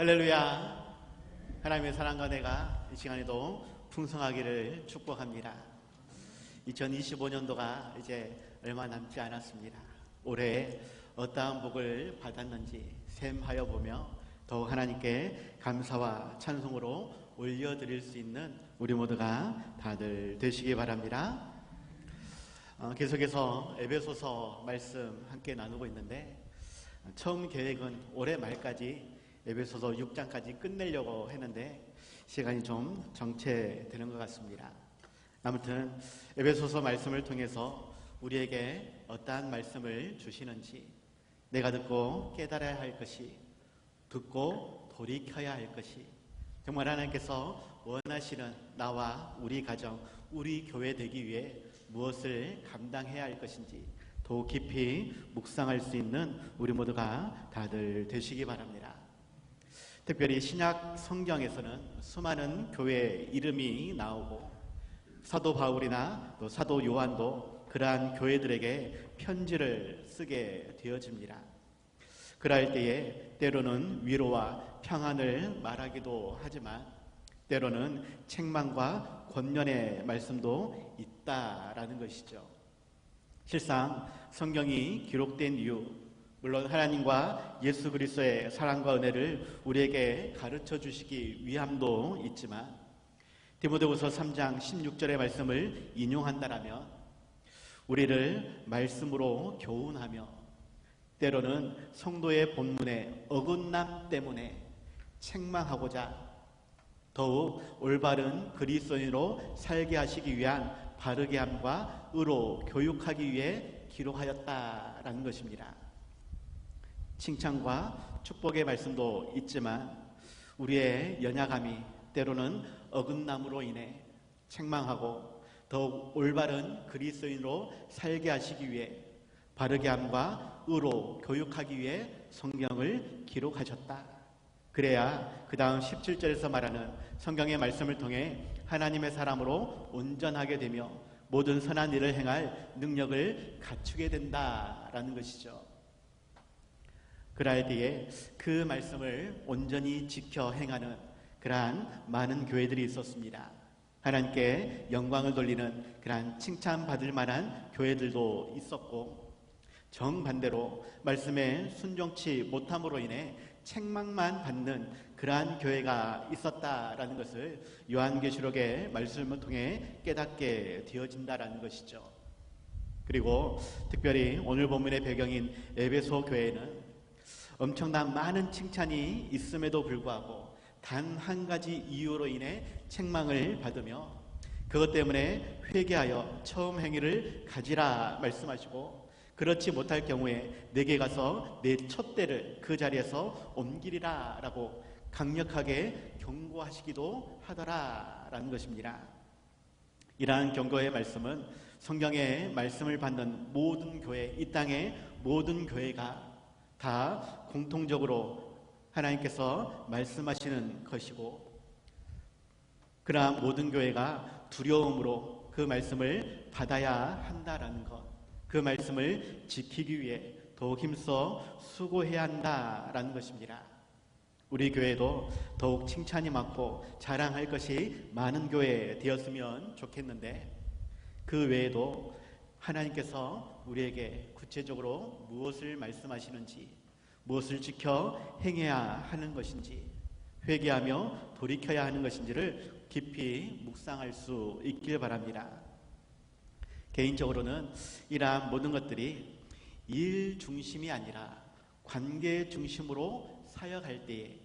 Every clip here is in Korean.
할렐루야. 하나님의 사랑과 내가 이 시간에도 풍성하기를 축복합니다. 2025년도가 이제 얼마 남지 않았습니다. 올해 어떠한 복을 받았는지 셈하여 보며 더욱 하나님께 감사와 찬송으로 올려드릴 수 있는 우리 모두가 다들 되시기 바랍니다. 계속해서 에베소서 말씀 함께 나누고 있는데, 처음 계획은 올해 말까지 에베소서 6장까지 끝내려고 했는데 시간이 좀 정체되는 것 같습니다. 아무튼 에베소서 말씀을 통해서 우리에게 어떠한 말씀을 주시는지, 내가 듣고 깨달아야 할 것이, 듣고 돌이켜야 할 것이, 정말 하나님께서 원하시는 나와 우리 가정, 우리 교회 되기 위해 무엇을 감당해야 할 것인지 더 깊이 묵상할 수 있는 우리 모두가 다들 되시기 바랍니다. 특별히 신약 성경에서는 수많은 교회 이름이 나오고, 사도 바울이나 또 사도 요한도 그러한 교회들에게 편지를 쓰게 되어집니다. 그럴 때에 때로는 위로와 평안을 말하기도 하지만 때로는 책망과 권면의 말씀도 있다라는 것이죠. 실상 성경이 기록된 이유, 물론 하나님과 예수 그리스도의 사랑과 은혜를 우리에게 가르쳐 주시기 위함도 있지만, 디모데후서 3장 16절의 말씀을 인용한다라면 우리를 말씀으로 교훈하며, 때로는 성도의 본문의 어긋남 때문에 책망하고자 더욱 올바른 그리스도인으로 살게 하시기 위한 바르게 함과 의로 교육하기 위해 기록하였다라는 것입니다. 칭찬과 축복의 말씀도 있지만 우리의 연약함이 때로는 어긋남으로 인해 책망하고 더욱 올바른 그리스도인으로 살게 하시기 위해 바르게 함과 의로 교육하기 위해 성경을 기록하셨다. 그래야 그 다음 17절에서 말하는 성경의 말씀을 통해 하나님의 사람으로 온전하게 되며 모든 선한 일을 행할 능력을 갖추게 된다라는 것이죠. 그럴 때에 그 말씀을 온전히 지켜 행하는 그러한 많은 교회들이 있었습니다. 하나님께 영광을 돌리는 그러한 칭찬받을 만한 교회들도 있었고, 정반대로 말씀에 순종치 못함으로 인해 책망만 받는 그러한 교회가 있었다라는 것을 요한계시록의 말씀을 통해 깨닫게 되어진다라는 것이죠. 그리고 특별히 오늘 본문의 배경인 에베소 교회는 엄청난 많은 칭찬이 있음에도 불구하고 단 한 가지 이유로 인해 책망을 받으며, 그것 때문에 회개하여 처음 행위를 가지라 말씀하시고, 그렇지 못할 경우에 내게 가서 내 촛대를 그 자리에서 옮기리라 라고 강력하게 경고하시기도 하더라라는 것입니다. 이러한 경고의 말씀은 성경의 말씀을 받는 모든 교회, 이 땅의 모든 교회가 다 공통적으로 하나님께서 말씀하시는 것이고, 그러한 모든 교회가 두려움으로 그 말씀을 받아야 한다라는 것, 그 말씀을 지키기 위해 더욱 힘써 수고해야 한다라는 것입니다. 우리 교회도 더욱 칭찬이 많고 자랑할 것이 많은 교회 되었으면 좋겠는데, 그 외에도 하나님께서 우리에게 구체적으로 무엇을 말씀하시는지, 무엇을 지켜 행해야 하는 것인지, 회개하며 돌이켜야 하는 것인지를 깊이 묵상할 수 있길 바랍니다. 개인적으로는 이러한 모든 것들이 일 중심이 아니라 관계 중심으로 사역할 때에,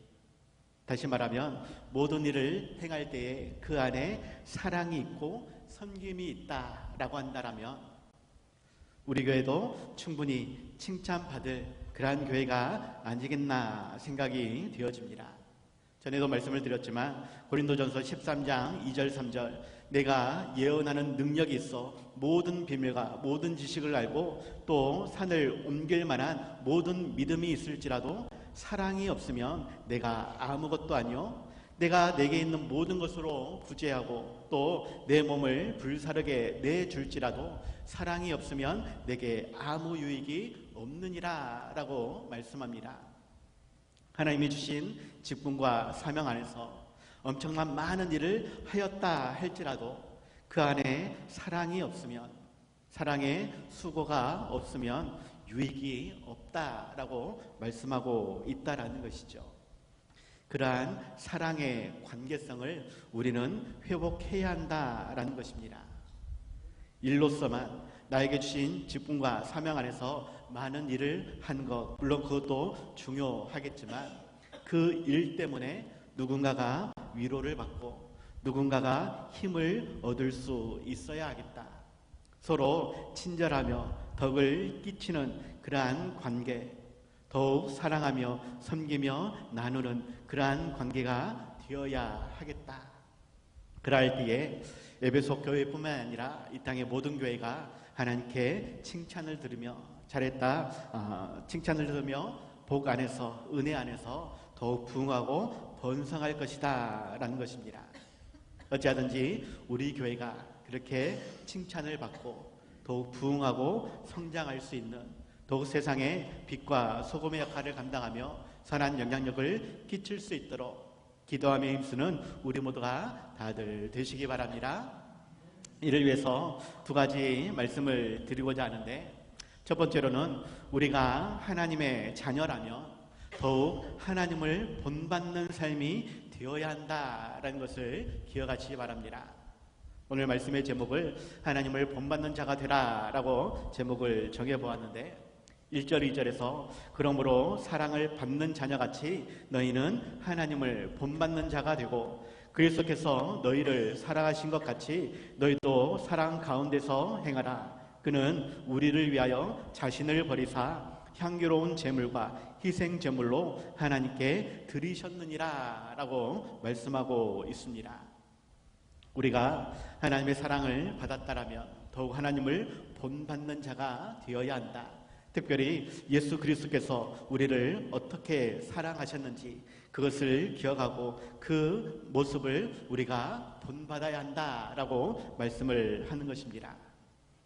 다시 말하면 모든 일을 행할 때에 그 안에 사랑이 있고 섬김이 있다라고 한다면 우리 교회도 충분히 칭찬받을 그러한 교회가 아니겠나 생각이 되어집니다. 전에도 말씀을 드렸지만 고린도전서 13장 2절 3절, 내가 예언하는 능력이 있어 모든 비밀과 모든 지식을 알고 또 산을 옮길 만한 모든 믿음이 있을지라도 사랑이 없으면 내가 아무것도 아니요, 내가 내게 있는 모든 것으로 구제하고 또 내 몸을 불사르게 내줄지라도 사랑이 없으면 내게 아무 유익이 없느니라 라고 말씀합니다. 하나님이 주신 직분과 사명 안에서 엄청난 많은 일을 하였다 할지라도 그 안에 사랑이 없으면, 사랑의 수고가 없으면 유익이 없다라고 말씀하고 있다라는 것이죠. 그러한 사랑의 관계성을 우리는 회복해야 한다라는 것입니다. 일로서만 나에게 주신 직분과 사명 안에서 많은 일을 한 것, 물론 그것도 중요하겠지만 그 일 때문에 누군가가 위로를 받고 누군가가 힘을 얻을 수 있어야 하겠다. 서로 친절하며 덕을 끼치는 그러한 관계, 더욱 사랑하며 섬기며 나누는 그러한 관계가 되어야 하겠다. 그럴 때에 에베소 교회뿐만 아니라 이 땅의 모든 교회가 하나님께 칭찬을 들으며 잘했다, 칭찬을 들으며 복 안에서, 은혜 안에서 더욱 부흥하고 번성할 것이다 라는 것입니다. 어찌하든지 우리 교회가 그렇게 칭찬을 받고 더욱 부흥하고 성장할 수 있는, 더욱 세상의 빛과 소금의 역할을 감당하며 선한 영향력을 끼칠 수 있도록 기도하며 힘쓰는 우리 모두가 다들 되시기 바랍니다. 이를 위해서 두 가지 말씀을 드리고자 하는데, 첫 번째로는 우리가 하나님의 자녀라면 더욱 하나님을 본받는 삶이 되어야 한다라는 것을 기억하시기 바랍니다. 오늘 말씀의 제목을 하나님을 본받는 자가 되라 라고 제목을 정해보았는데, 1절 2절에서 그러므로 사랑을 받는 자녀같이 너희는 하나님을 본받는 자가 되고 그리스도께서 너희를 사랑하신 것 같이 너희도 사랑 가운데서 행하라. 그는 우리를 위하여 자신을 버리사 향기로운 제물과 희생 제물로 하나님께 드리셨느니라 라고 말씀하고 있습니다. 우리가 하나님의 사랑을 받았다라면 더욱 하나님을 본받는 자가 되어야 한다. 특별히 예수 그리스도께서 우리를 어떻게 사랑하셨는지 그것을 기억하고 그 모습을 우리가 본받아야 한다라고 말씀을 하는 것입니다.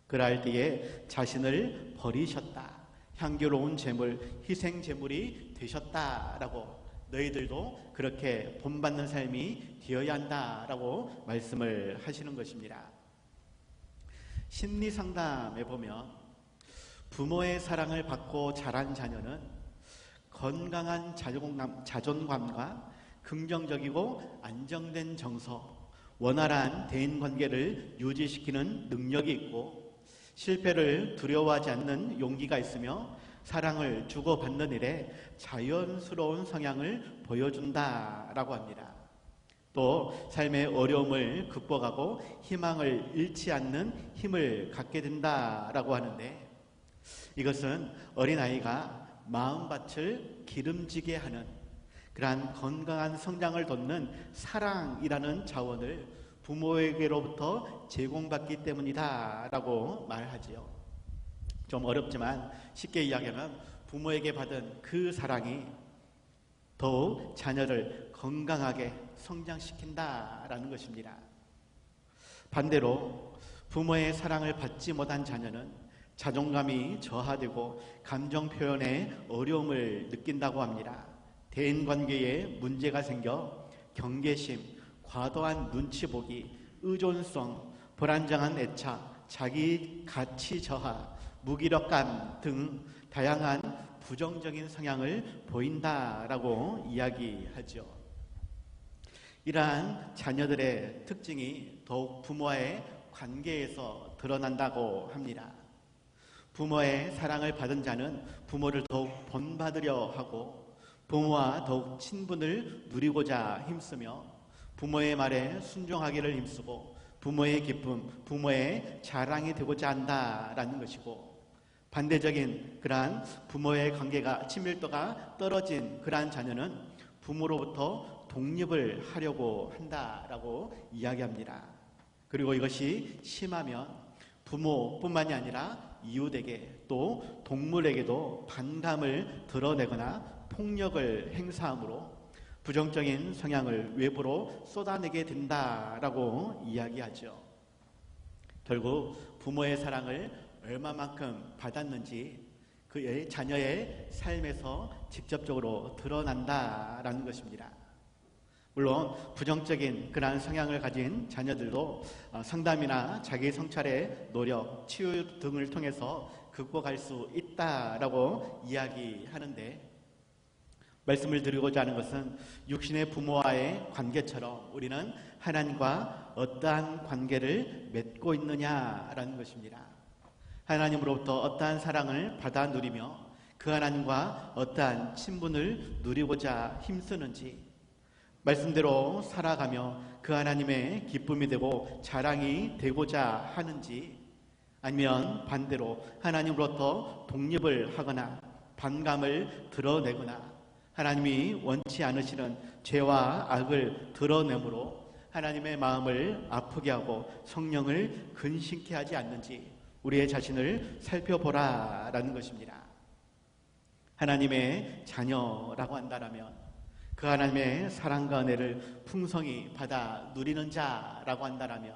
그럴 때에 자신을 버리셨다, 향기로운 제물, 희생 제물이 되셨다라고, 너희들도 그렇게 본받는 삶이 되어야 한다라고 말씀을 하시는 것입니다. 심리 상담에 보면 부모의 사랑을 받고 자란 자녀는 건강한 자존감과 긍정적이고 안정된 정서, 원활한 대인관계를 유지시키는 능력이 있고 실패를 두려워하지 않는 용기가 있으며 사랑을 주고받는 일에 자연스러운 성향을 보여준다라고 합니다. 또 삶의 어려움을 극복하고 희망을 잃지 않는 힘을 갖게 된다라고 하는데, 이것은 어린아이가 마음밭을 기름지게 하는 그러한 건강한 성장을 돕는 사랑이라는 자원을 부모에게로부터 제공받기 때문이다 라고 말하지요. 좀 어렵지만 쉽게 이야기하면 부모에게 받은 그 사랑이 더욱 자녀를 건강하게 성장시킨다라는 것입니다. 반대로 부모의 사랑을 받지 못한 자녀는 자존감이 저하되고 감정 표현에 어려움을 느낀다고 합니다. 대인관계에 문제가 생겨 경계심, 과도한 눈치 보기, 의존성, 불안정한 애착, 자기 가치 저하, 무기력감 등 다양한 부정적인 성향을 보인다라고 이야기하죠. 이러한 자녀들의 특징이 더욱 부모와의 관계에서 드러난다고 합니다. 부모의 사랑을 받은 자는 부모를 더욱 본받으려 하고 부모와 더욱 친분을 누리고자 힘쓰며 부모의 말에 순종하기를 힘쓰고 부모의 기쁨, 부모의 자랑이 되고자 한다라는 것이고, 반대적인 그러한 부모의 관계가 친밀도가 떨어진 그러한 자녀는 부모로부터 독립을 하려고 한다라고 이야기합니다. 그리고 이것이 심하면 부모뿐만이 아니라 이웃에게 또 동물에게도 반감을 드러내거나 폭력을 행사하므로 부정적인 성향을 외부로 쏟아내게 된다라고 이야기하죠. 결국 부모의 사랑을 얼마만큼 받았는지 그의 자녀의 삶에서 직접적으로 드러난다라는 것입니다. 물론 부정적인 그러한 성향을 가진 자녀들도 상담이나 자기 성찰의 노력, 치유 등을 통해서 극복할 수 있다라고 이야기하는데, 말씀을 드리고자 하는 것은 육신의 부모와의 관계처럼 우리는 하나님과 어떠한 관계를 맺고 있느냐라는 것입니다. 하나님으로부터 어떠한 사랑을 받아 누리며 그 하나님과 어떠한 친분을 누리고자 힘쓰는지, 말씀대로 살아가며 그 하나님의 기쁨이 되고 자랑이 되고자 하는지, 아니면 반대로 하나님으로부터 독립을 하거나 반감을 드러내거나 하나님이 원치 않으시는 죄와 악을 드러내므로 하나님의 마음을 아프게 하고 성령을 근심케 하지 않는지 우리의 자신을 살펴보라라는 것입니다. 하나님의 자녀라고 한다면 그 하나님의 사랑과 은혜를 풍성히 받아 누리는 자라고 한다면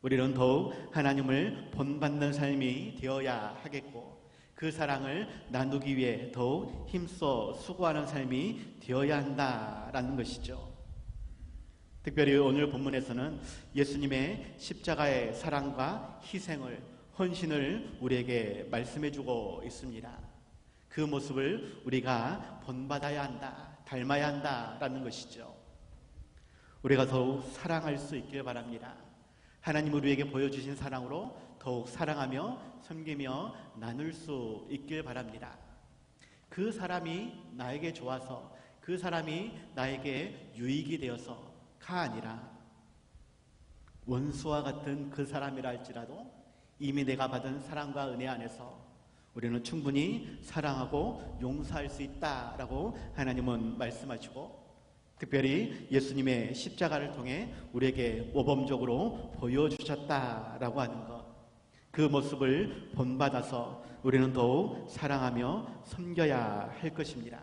우리는 더욱 하나님을 본받는 삶이 되어야 하겠고, 그 사랑을 나누기 위해 더욱 힘써 수고하는 삶이 되어야 한다라는 것이죠. 특별히 오늘 본문에서는 예수님의 십자가의 사랑과 희생을, 헌신을 우리에게 말씀해주고 있습니다. 그 모습을 우리가 본받아야 한다, 닮아야 한다라는 것이죠. 우리가 더욱 사랑할 수 있길 바랍니다. 하나님 우리에게 보여주신 사랑으로 더욱 사랑하며 섬기며 나눌 수 있길 바랍니다. 그 사람이 나에게 좋아서, 그 사람이 나에게 유익이 되어서가 아니라 원수와 같은 그 사람이라 할지라도 이미 내가 받은 사랑과 은혜 안에서 우리는 충분히 사랑하고 용서할 수 있다라고 하나님은 말씀하시고, 특별히 예수님의 십자가를 통해 우리에게 모범적으로 보여주셨다라고 하는 것, 그 모습을 본받아서 우리는 더욱 사랑하며 섬겨야 할 것입니다.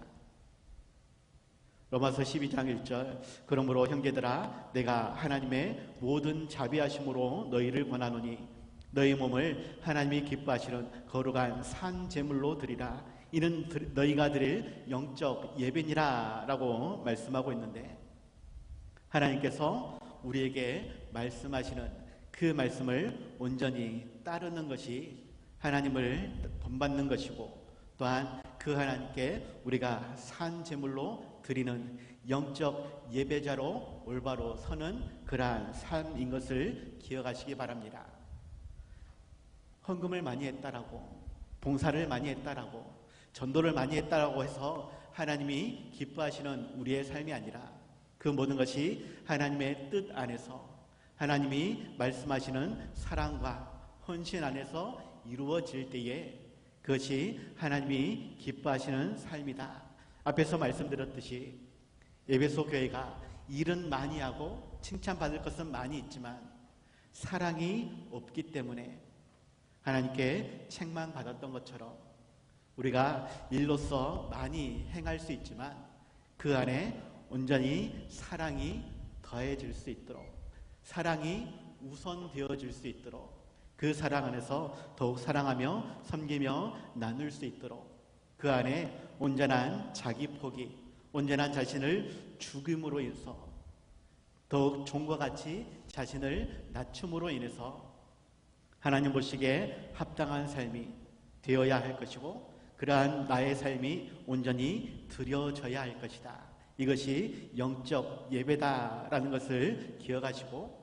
로마서 12장 1절, 그러므로 형제들아 내가 하나님의 모든 자비하심으로 너희를 권하노니 너희 몸을 하나님이 기뻐하시는 거룩한 산 제물로 드리라. 이는 너희가 드릴 영적 예배니라 라고 말씀하고 있는데, 하나님께서 우리에게 말씀하시는 그 말씀을 온전히 따르는 것이 하나님을 본받는 것이고, 또한 그 하나님께 우리가 산 제물로 드리는 영적 예배자로 올바로 서는 그러한 삶인 것을 기억하시기 바랍니다. 헌금을 많이 했다라고, 봉사를 많이 했다라고, 전도를 많이 했다라고 해서 하나님이 기뻐하시는 우리의 삶이 아니라, 그 모든 것이 하나님의 뜻 안에서 하나님이 말씀하시는 사랑과 헌신 안에서 이루어질 때에 그것이 하나님이 기뻐하시는 삶이다. 앞에서 말씀드렸듯이 에베소 교회가 일은 많이 하고 칭찬받을 것은 많이 있지만 사랑이 없기 때문에 하나님께 책망받았던 것처럼, 우리가 일로서 많이 행할 수 있지만 그 안에 온전히 사랑이 더해질 수 있도록, 사랑이 우선되어질 수 있도록, 그 사랑 안에서 더욱 사랑하며 섬기며 나눌 수 있도록, 그 안에 온전한 자기 포기, 온전한 자신을 죽임으로 인해서 더욱 종과 같이 자신을 낮춤으로 인해서 하나님 보시기에 합당한 삶이 되어야 할 것이고, 그러한 나의 삶이 온전히 드려져야 할 것이다. 이것이 영적 예배다라는 것을 기억하시고,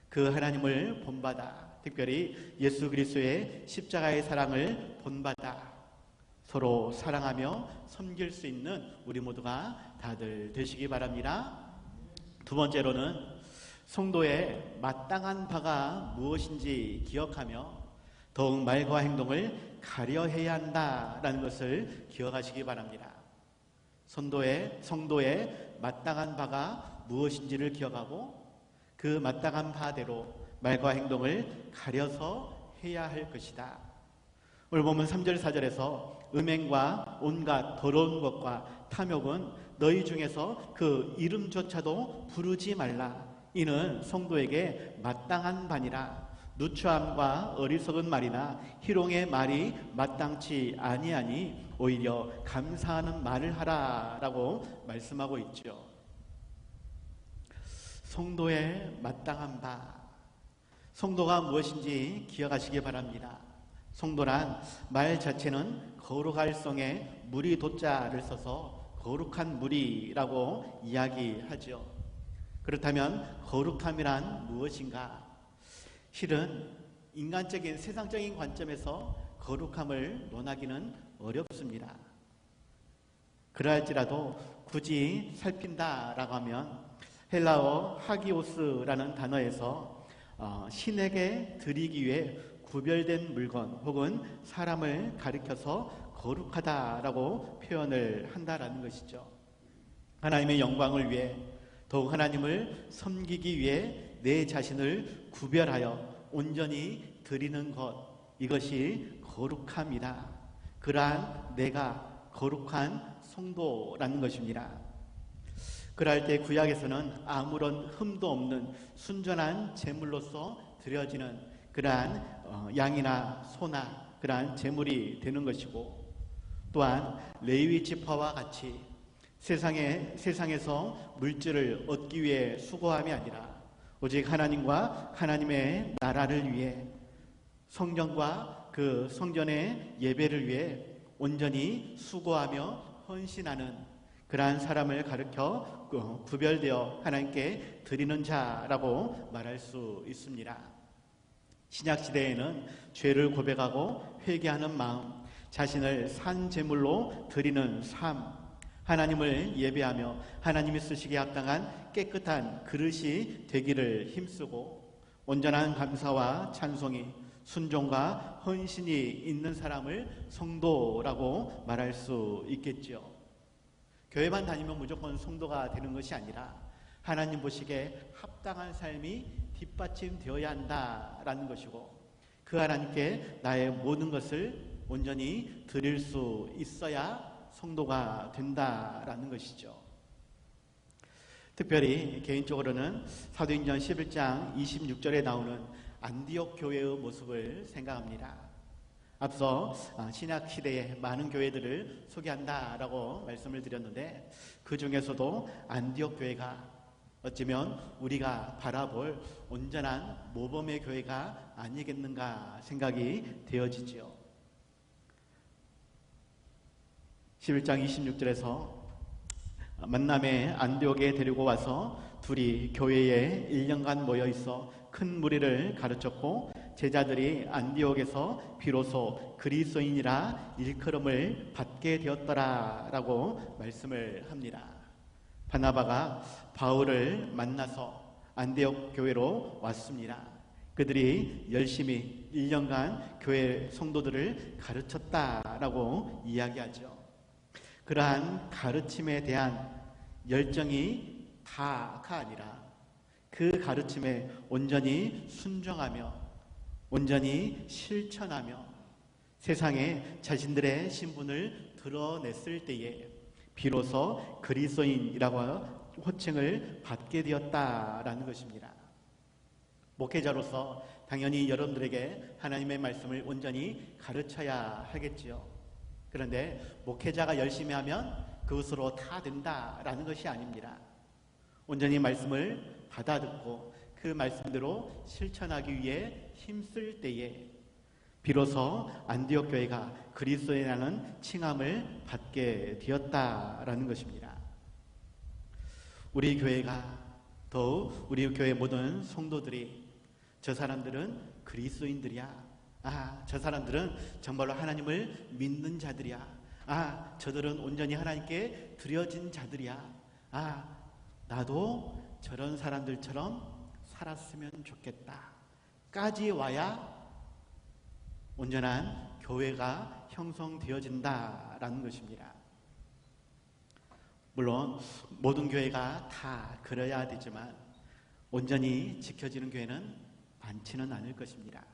그 하나님을 본받아, 특별히 예수 그리스도의 십자가의 사랑을 본받아 서로 사랑하며 섬길 수 있는 우리 모두가 다들 되시기 바랍니다. 두 번째로는 성도의 마땅한 바가 무엇인지 기억하며 더욱 말과 행동을 가려해야 한다라는 것을 기억하시기 바랍니다. 성도의 마땅한 바가 무엇인지를 기억하고 그 마땅한 바대로 말과 행동을 가려서 해야 할 것이다. 오늘 보면 3절 4절에서 음행과 온갖 더러운 것과 탐욕은 너희 중에서 그 이름조차도 부르지 말라. 이는 성도에게 마땅한 바니라. 누추함과 어리석은 말이나 희롱의 말이 마땅치 아니하니 오히려 감사하는 말을 하라라고 말씀하고 있죠. 성도의 마땅한 바, 성도가 무엇인지 기억하시기 바랍니다. 성도란 말 자체는 거룩할 성에 무리 도자를 써서 거룩한 무리라고 이야기하죠. 그렇다면 거룩함이란 무엇인가? 실은 인간적인 세상적인 관점에서 거룩함을 논하기는 어렵습니다. 그러할지라도 굳이 살핀다라고 하면 헬라어 하기오스라는 단어에서 신에게 드리기 위해 구별된 물건 혹은 사람을 가리켜서 거룩하다라고 표현을 한다라는 것이죠. 하나님의 영광을 위해 더욱 하나님을 섬기기 위해 내 자신을 구별하여 온전히 드리는 것, 이것이 거룩함이다. 그러한 내가 거룩한 성도라는 것입니다. 그럴 때 구약에서는 아무런 흠도 없는 순전한 제물로서 드려지는 그러한 양이나 소나 그러한 제물이 되는 것이고, 또한 레위 지파와 같이 세상에서 물질을 얻기 위해 수고함이 아니라 오직 하나님과 하나님의 나라를 위해 성전과 그 성전의 예배를 위해 온전히 수고하며 헌신하는 그러한 사람을 가르쳐 구별되어 하나님께 드리는 자라고 말할 수 있습니다. 신약시대에는 죄를 고백하고 회개하는 마음, 자신을 산 제물로 드리는 삶, 하나님을 예배하며 하나님이 쓰시기에 합당한 깨끗한 그릇이 되기를 힘쓰고 온전한 감사와 찬송이, 순종과 헌신이 있는 사람을 성도라고 말할 수 있겠죠. 교회만 다니면 무조건 성도가 되는 것이 아니라 하나님 보시기에 합당한 삶이 뒷받침되어야 한다라는 것이고, 그 하나님께 나의 모든 것을 온전히 드릴 수 있어야 성도가 된다라는 것이죠. 특별히 개인적으로는 사도행전 11장 26절에 나오는 안디옥 교회의 모습을 생각합니다. 앞서 신약 시대의 많은 교회들을 소개한다라고 말씀을 드렸는데, 그 중에서도 안디옥 교회가 어쩌면 우리가 바라볼 온전한 모범의 교회가 아니겠는가 생각이 되어지지요. 11장 26절에서 만남에 안디옥에 데리고 와서 둘이 교회에 1년간 모여 있어 큰 무리를 가르쳤고, 제자들이 안디옥에서 비로소 그리스도인이라 일컬음을 받게 되었더라라고 말씀을 합니다. 바나바가 바울을 만나서 안디옥 교회로 왔습니다. 그들이 열심히 1년간 교회 성도들을 가르쳤다라고 이야기하죠. 그러한 가르침에 대한 열정이 다가 아니라 그 가르침에 온전히 순종하며 온전히 실천하며 세상에 자신들의 신분을 드러냈을 때에 비로소 그리스도인이라고 호칭을 받게 되었다라는 것입니다. 목회자로서 당연히 여러분들에게 하나님의 말씀을 온전히 가르쳐야 하겠지요. 그런데 목회자가 열심히 하면 그것으로 다 된다라는 것이 아닙니다. 온전히 말씀을 받아듣고 그 말씀대로 실천하기 위해 힘쓸 때에 비로소 안디옥 교회가 그리스도인이라는 칭함을 받게 되었다라는 것입니다. 우리 교회가 더욱 우리 교회 모든 성도들이 저 사람들은 그리스도인들이야, 저 사람들은 정말로 하나님을 믿는 자들이야, 저들은 온전히 하나님께 드려진 자들이야, 나도 저런 사람들처럼 살았으면 좋겠다 까지 와야 온전한 교회가 형성되어진다라는 것입니다. 물론 모든 교회가 다 그래야 되지만 온전히 지켜지는 교회는 많지는 않을 것입니다.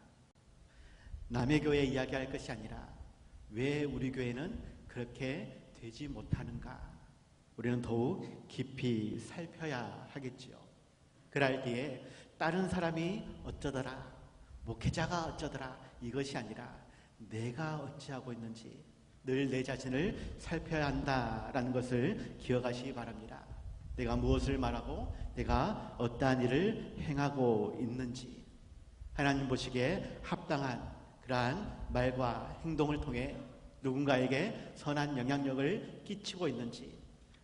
남의 교회 이야기할 것이 아니라 왜 우리 교회는 그렇게 되지 못하는가, 우리는 더욱 깊이 살펴야 하겠지요. 그럴 때에 다른 사람이 어쩌더라, 목회자가 어쩌더라 이것이 아니라 내가 어찌하고 있는지 늘 내 자신을 살펴야 한다라는 것을 기억하시기 바랍니다. 내가 무엇을 말하고 내가 어떠한 일을 행하고 있는지 하나님 보시기에 합당한 그러한 말과 행동을 통해 누군가에게 선한 영향력을 끼치고 있는지,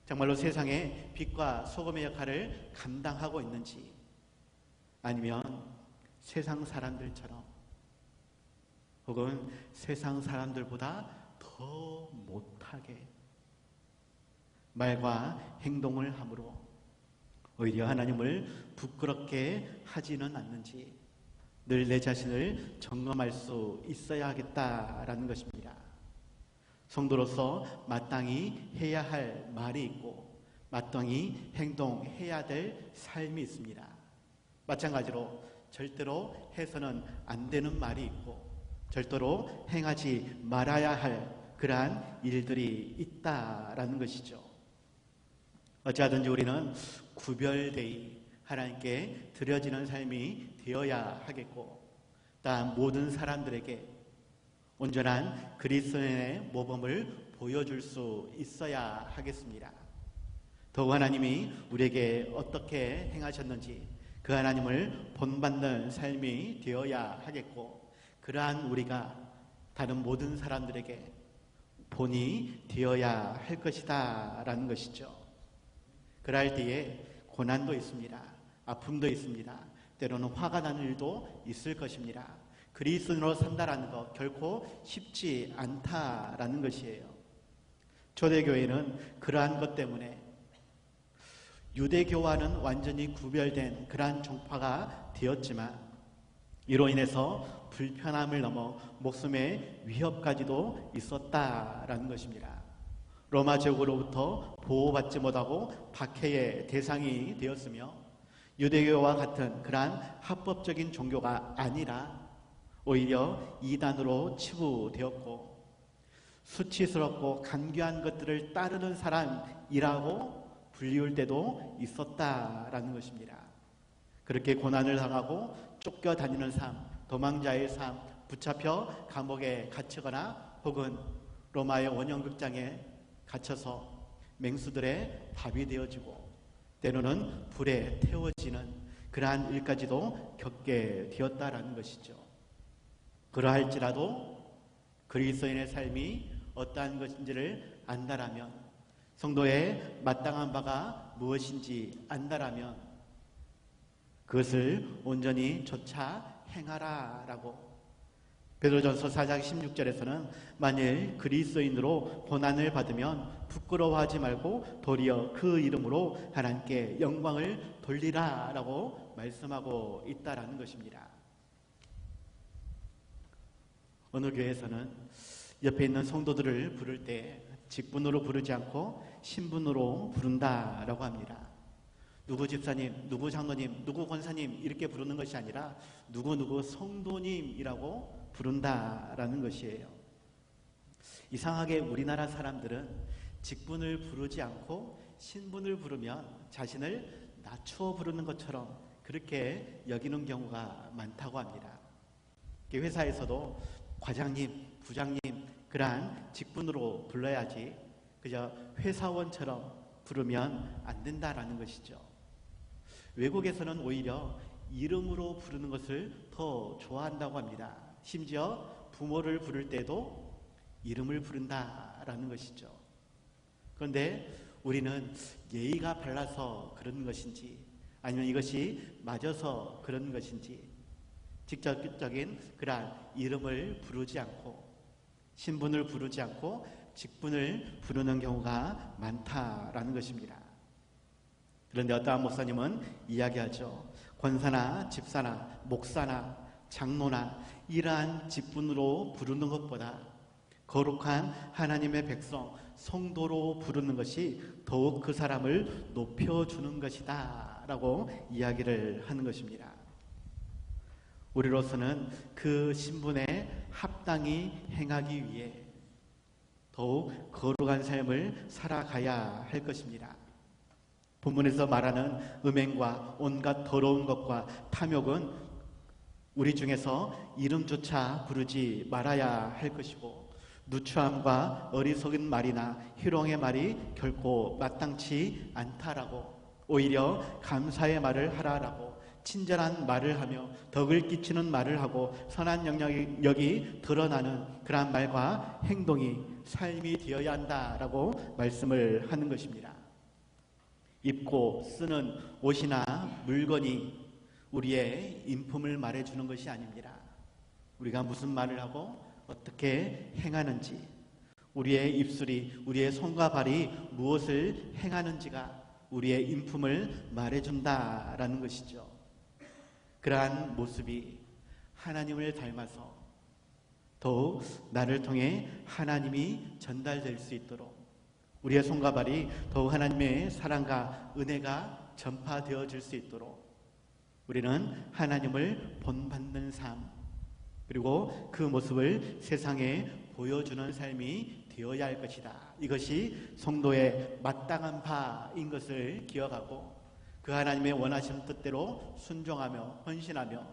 정말로 세상의 빛과 소금의 역할을 감당하고 있는지, 아니면 세상 사람들처럼 혹은 세상 사람들보다 더 못하게 말과 행동을 함으로 오히려 하나님을 부끄럽게 하지는 않는지 늘 내 자신을 점검할 수 있어야 하겠다라는 것입니다. 성도로서 마땅히 해야 할 말이 있고 마땅히 행동해야 될 삶이 있습니다. 마찬가지로 절대로 해서는 안 되는 말이 있고 절대로 행하지 말아야 할 그러한 일들이 있다라는 것이죠. 어찌하든지 우리는 구별되이 하나님께 드려지는 삶이 되어야 하겠고, 또한 모든 사람들에게 온전한 그리스도인의 모범을 보여줄 수 있어야 하겠습니다. 더욱 하나님이 우리에게 어떻게 행하셨는지 그 하나님을 본받는 삶이 되어야 하겠고, 그러한 우리가 다른 모든 사람들에게 본이 되어야 할 것이다 라는 것이죠. 그럴 때에 고난도 있습니다. 아픔도 있습니다. 때로는 화가 나는 일도 있을 것입니다. 그리스도인으로 산다라는 것 결코 쉽지 않다라는 것이에요. 초대교회는 그러한 것 때문에 유대교와는 완전히 구별된 그러한 종파가 되었지만 이로 인해서 불편함을 넘어 목숨의 위협까지도 있었다라는 것입니다. 로마 제국으로부터 보호받지 못하고 박해의 대상이 되었으며 유대교와 같은 그러한 합법적인 종교가 아니라 오히려 이단으로 치부되었고 수치스럽고 간교한 것들을 따르는 사람이라고 불리울 때도 있었다라는 것입니다. 그렇게 고난을 당하고 쫓겨다니는 삶, 도망자의 삶, 붙잡혀 감옥에 갇히거나 혹은 로마의 원형극장에 갇혀서 맹수들의 밥이 되어지고 때로는 불에 태워지는 그러한 일까지도 겪게 되었다라는 것이죠. 그러할지라도 그리스도인의 삶이 어떠한 것인지를 안다라면, 성도의 마땅한 바가 무엇인지 안다라면 그것을 온전히 조차 행하라라고 베드로전서 4장 16절에서는 만일 그리스도인으로 고난을 받으면 부끄러워하지 말고 도리어 그 이름으로 하나님께 영광을 돌리라라고 말씀하고 있다라는 것입니다. 어느 교회에서는 옆에 있는 성도들을 부를 때 직분으로 부르지 않고 신분으로 부른다라고 합니다. 누구 집사님, 누구 장로님, 누구 권사님 이렇게 부르는 것이 아니라 누구 성도님이라고 부른다라는 것이에요. 이상하게 우리나라 사람들은 직분을 부르지 않고 신분을 부르면 자신을 낮추어 부르는 것처럼 그렇게 여기는 경우가 많다고 합니다. 회사에서도 과장님, 부장님 그러한 직분으로 불러야지 그저 회사원처럼 부르면 안 된다라는 것이죠. 외국에서는 오히려 이름으로 부르는 것을 더 좋아한다고 합니다. 심지어 부모를 부를 때도 이름을 부른다라는 것이죠. 그런데 우리는 예의가 발라서 그런 것인지 아니면 이것이 맞아서 그런 것인지 직접적인 그러한 이름을 부르지 않고 신분을 부르지 않고 직분을 부르는 경우가 많다라는 것입니다. 그런데 어떠한 목사님은 이야기하죠. 권사나 집사나 목사나 장로나 이러한 직분으로 부르는 것보다 거룩한 하나님의 백성 성도로 부르는 것이 더욱 그 사람을 높여주는 것이다 라고 이야기를 하는 것입니다. 우리로서는 그 신분에 합당히 행하기 위해 더욱 거룩한 삶을 살아가야 할 것입니다. 본문에서 말하는 음행과 온갖 더러운 것과 탐욕은 우리 중에서 이름조차 부르지 말아야 할 것이고 누추함과 어리석은 말이나 희롱의 말이 결코 마땅치 않다라고, 오히려 감사의 말을 하라라고, 친절한 말을 하며 덕을 끼치는 말을 하고 선한 영향력이 드러나는 그러한 말과 행동이 삶이 되어야 한다라고 말씀을 하는 것입니다. 입고 쓰는 옷이나 물건이 우리의 인품을 말해주는 것이 아닙니다. 우리가 무슨 말을 하고 어떻게 행하는지, 우리의 입술이, 우리의 손과 발이 무엇을 행하는지가 우리의 인품을 말해준다라는 것이죠. 그러한 모습이 하나님을 닮아서 더욱 나를 통해 하나님이 전달될 수 있도록, 우리의 손과 발이 더욱 하나님의 사랑과 은혜가 전파되어질 수 있도록 우리는 하나님을 본받는 삶, 그리고 그 모습을 세상에 보여주는 삶이 되어야 할 것이다. 이것이 성도의 마땅한 바인 것을 기억하고 그 하나님의 원하시는 뜻대로 순종하며 헌신하며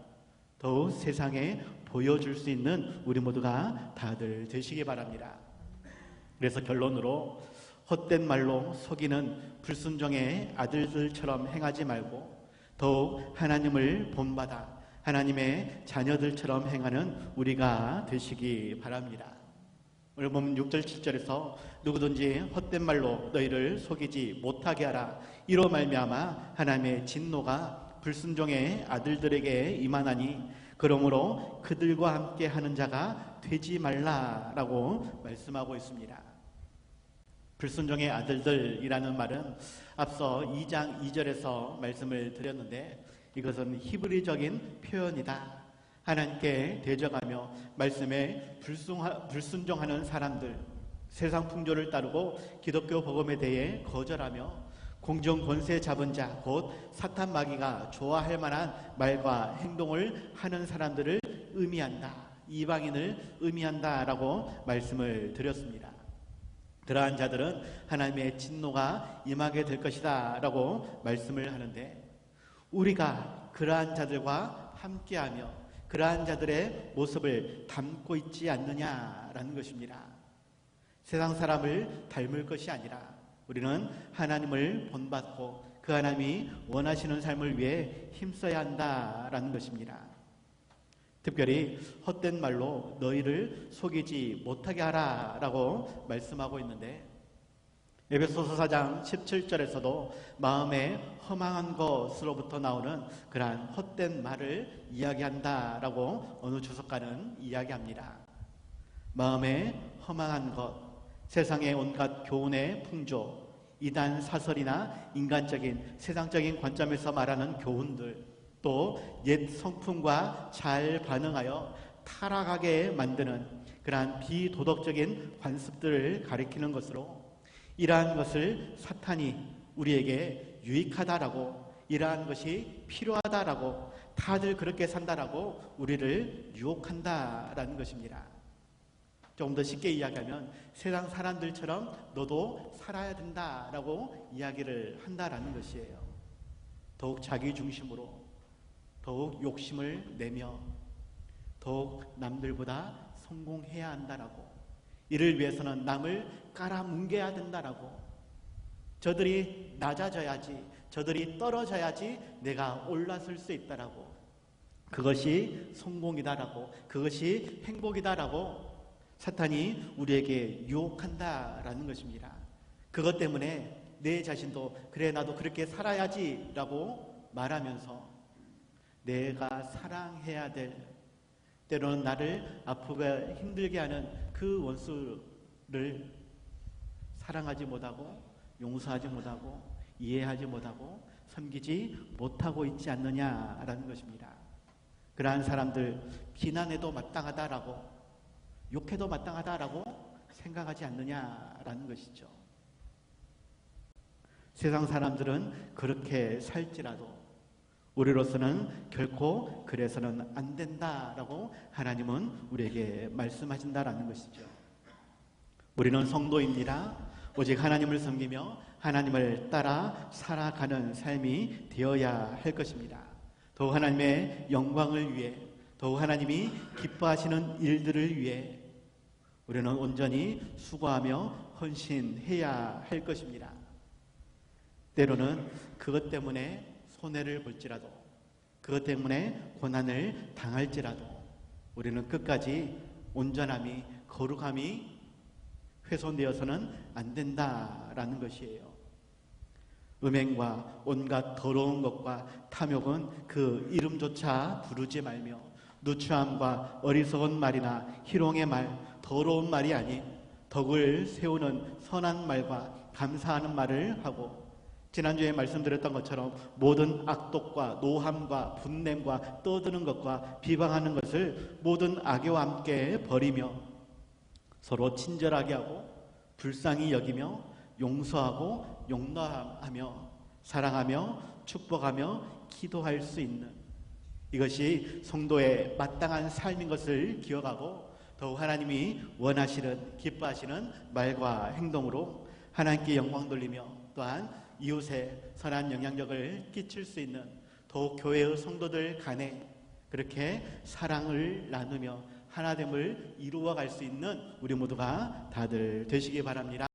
더욱 세상에 보여줄 수 있는 우리 모두가 다들 되시기 바랍니다. 그래서 결론으로 헛된 말로 속이는 불순종의 아들들처럼 행하지 말고 더욱 하나님을 본받아 하나님의 자녀들처럼 행하는 우리가 되시기 바랍니다. 오늘 보면 6절 7절에서 누구든지 헛된 말로 너희를 속이지 못하게 하라. 이로 말미암아 하나님의 진노가 불순종의 아들들에게 임하나니 그러므로 그들과 함께 하는 자가 되지 말라라고 말씀하고 있습니다. 불순종의 아들들이라는 말은 앞서 2장 2절에서 말씀을 드렸는데 이것은 히브리적인 표현이다. 하나님께 대적하며 말씀에 불순종하는 사람들, 세상 풍조를 따르고 기독교 복음에 대해 거절하며 공정 권세 잡은 자, 곧 사탄 마귀가 좋아할 만한 말과 행동을 하는 사람들을 의미한다. 이방인을 의미한다라고 말씀을 드렸습니다. 그러한 자들은 하나님의 진노가 임하게 될 것이다 라고 말씀을 하는데, 우리가 그러한 자들과 함께하며 그러한 자들의 모습을 담고 있지 않느냐라는 것입니다. 세상 사람을 닮을 것이 아니라 우리는 하나님을 본받고 그 하나님이 원하시는 삶을 위해 힘써야 한다라는 것입니다. 특별히 헛된 말로 너희를 속이지 못하게 하라라고 말씀하고 있는데, 에베소서 4장 17절에서도 마음에 허망한 것으로부터 나오는 그러한 헛된 말을 이야기한다라고 어느 주석가는 이야기합니다. 마음에 허망한 것, 세상의 온갖 교훈의 풍조, 이단 사설이나 인간적인 세상적인 관점에서 말하는 교훈들, 또 옛 성품과 잘 반응하여 타락하게 만드는 그러한 비도덕적인 관습들을 가리키는 것으로, 이러한 것을 사탄이 우리에게 유익하다라고, 이러한 것이 필요하다라고, 다들 그렇게 산다라고 우리를 유혹한다라는 것입니다. 조금 더 쉽게 이야기하면 세상 사람들처럼 너도 살아야 된다라고 이야기를 한다라는 것이에요. 더욱 자기 중심으로, 더욱 욕심을 내며 더욱 남들보다 성공해야 한다라고, 이를 위해서는 남을 깔아뭉개야 된다라고, 저들이 낮아져야지, 저들이 떨어져야지 내가 올라설 수 있다라고, 그것이 성공이다라고, 그것이 행복이다라고 사탄이 우리에게 유혹한다라는 것입니다. 그것 때문에 내 자신도 그래 나도 그렇게 살아야지 라고 말하면서 내가 사랑해야 될, 때로는 나를 아프게 힘들게 하는 그 원수를 사랑하지 못하고 용서하지 못하고 이해하지 못하고 섬기지 못하고 있지 않느냐라는 것입니다. 그러한 사람들 비난해도 마땅하다라고, 욕해도 마땅하다라고 생각하지 않느냐라는 것이죠. 세상 사람들은 그렇게 살지라도 우리로서는 결코 그래서는 안 된다라고 하나님은 우리에게 말씀하신다라는 것이죠. 우리는 성도입니다. 오직 하나님을 섬기며 하나님을 따라 살아가는 삶이 되어야 할 것입니다. 더욱 하나님의 영광을 위해 더욱 하나님이 기뻐하시는 일들을 위해 우리는 온전히 수고하며 헌신해야 할 것입니다. 때로는 그것 때문에 손해를 볼지라도, 그것 때문에 고난을 당할지라도 우리는 끝까지 온전함이, 거룩함이 훼손되어서는 안 된다라는 것이에요. 음행과 온갖 더러운 것과 탐욕은 그 이름조차 부르지 말며 누추함과 어리석은 말이나 희롱의 말, 더러운 말이 아닌 덕을 세우는 선한 말과 감사하는 말을 하고, 지난주에 말씀드렸던 것처럼 모든 악독과 노함과 분냄과 떠드는 것과 비방하는 것을 모든 악의와 함께 버리며 서로 친절하게 하고 불쌍히 여기며 용서하고 용납하며 사랑하며 축복하며 기도할 수 있는, 이것이 성도의 마땅한 삶인 것을 기억하고 더욱 하나님이 원하시는, 기뻐하시는 말과 행동으로 하나님께 영광 돌리며 또한 이웃에 선한 영향력을 끼칠 수 있는 더욱 교회의 성도들 간에 그렇게 사랑을 나누며 하나됨을 이루어갈 수 있는 우리 모두가 다들 되시기 바랍니다.